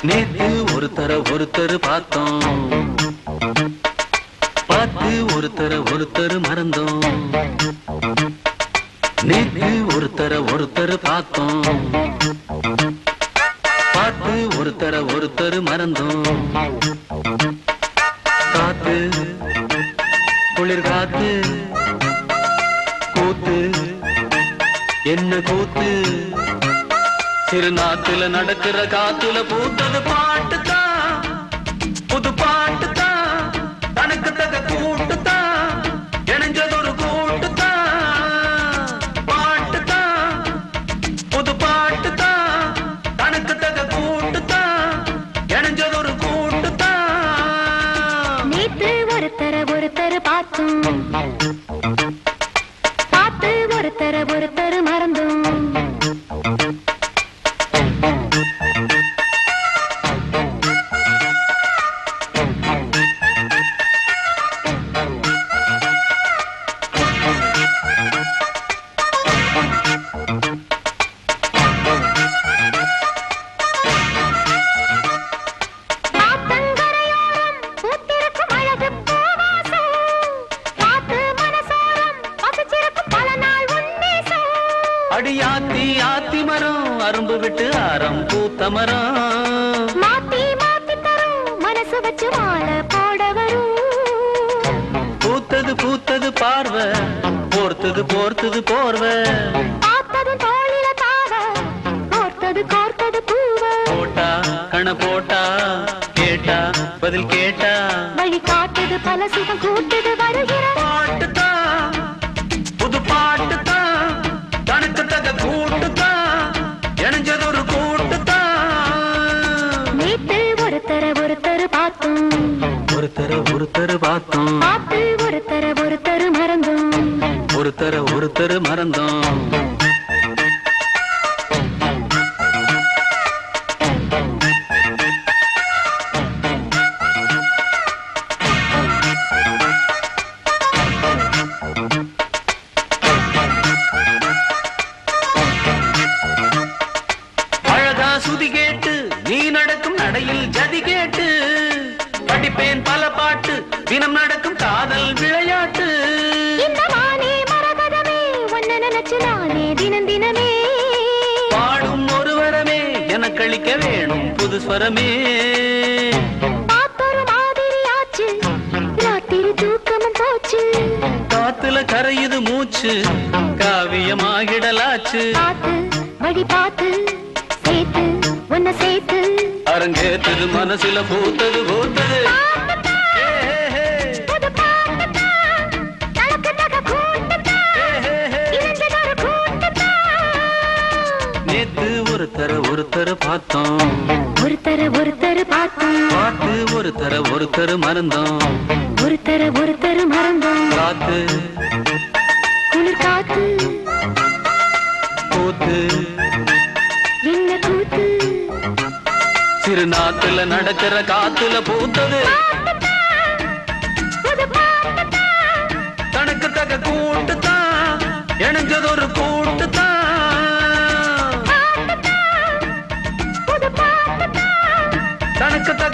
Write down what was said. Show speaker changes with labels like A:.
A: நேத்து ஒருத்தர் பார்த்தோம், பார்த்து ஒருத்தர் மறந்தோம். நேத்து ஒருத்தர் பார்த்தோம், பார்த்து ஒருத்தர் மறந்தோம். காத்து குளிர் காத்து கூத்து என்ன கூத்து, சிறுநாட்டுல நடக்கிற காத்துல பூத்தது பாட்டுதான், புது பாட்டுதான், தனக்கு தக கூட்டுதான், இணைஞ்சதொரு கூட்டுதான். பாட்டுதான் புது பாட்டுதான், தனக்கு தக கூட்டுதான், இணைஞ்சதொரு கூட்டுதான்.
B: நேத்து ஒருத்தர் பார்த்தோம், பார்த்து ஒருத்தர் மறந்தோம்.
A: அடியாத்தி ஆத்தி மரம் அரும்பு விட்டு ஆரம் பூத்த மரம்,
B: மாத்தி தரும் மனசு வச்சு மாலை போட வரும்.
A: பூத்தது பார்வை, போர்த்தது போர்வை,
B: பார்த்தது தோளில தாவ, கோர்த்தது பூவ.
A: போட்டா கண போட்டா, கேட்டா பதில் கேட்டா,
B: வழி காட்டுது பல சுகம் கூட்டுது வருகிற
A: பாட்டுதான், புது பாட்டுதான், தனக்கு தக கூட்டுதான், இணைஞ்சதொரு கூட்டுதான்.
B: நேத்து ஒருத்தர் பார்த்தோம்,
A: ஒருத்தர் பார்த்தோம்,
B: பார்த்து ஒருத்தர் மறந்தோம்.
A: ஒருத்தர் மறந்தோம். சுதி கேட்டு நீ நடக்கும் நடையில் ஜதி கேட்டு, படிப்பேன் பல பாட்டு, தினம் நடக்கும் காதல் விளையாட்டு.
B: இந்த மானே மரகதமே ஒன்ன நினைச்சு நானே தினமே
A: பாடும் ஒரு வரமே எனக்களிக்க வேணும் புது ஸ்வரமே.
B: பார்த்தொரு மாதிரி ஆச்சு, ராத்திரி தூக்கமும் போச்சு.
A: காத்துல கரையுது மூச்சு, காவியமாகிடலாச்சு.
B: பார்த்து வழி பார்த்து சேர்த்து உன்ன சேர்த்து,
A: அரங்கேற்றது மனசுல பூத்தது. நேத்து ஒருத்தர் பார்த்தோம்,
B: ஒருத்தர் பார்த்தோம்,
A: பார்த்து ஒருத்தர் மறந்தோம்.
B: ஒருத்தர் மறந்தோம்.
A: காத்து
B: குளிர் காத்து
A: கூத்து
B: என்ன கூத்து,
A: சிறுநாட்டுல நடக்கிற காத்துல பூத்தது, தனக்கு தக கூட்டுதான், இணைஞ்சதொரு கூட்டுதான், தனக்கு தக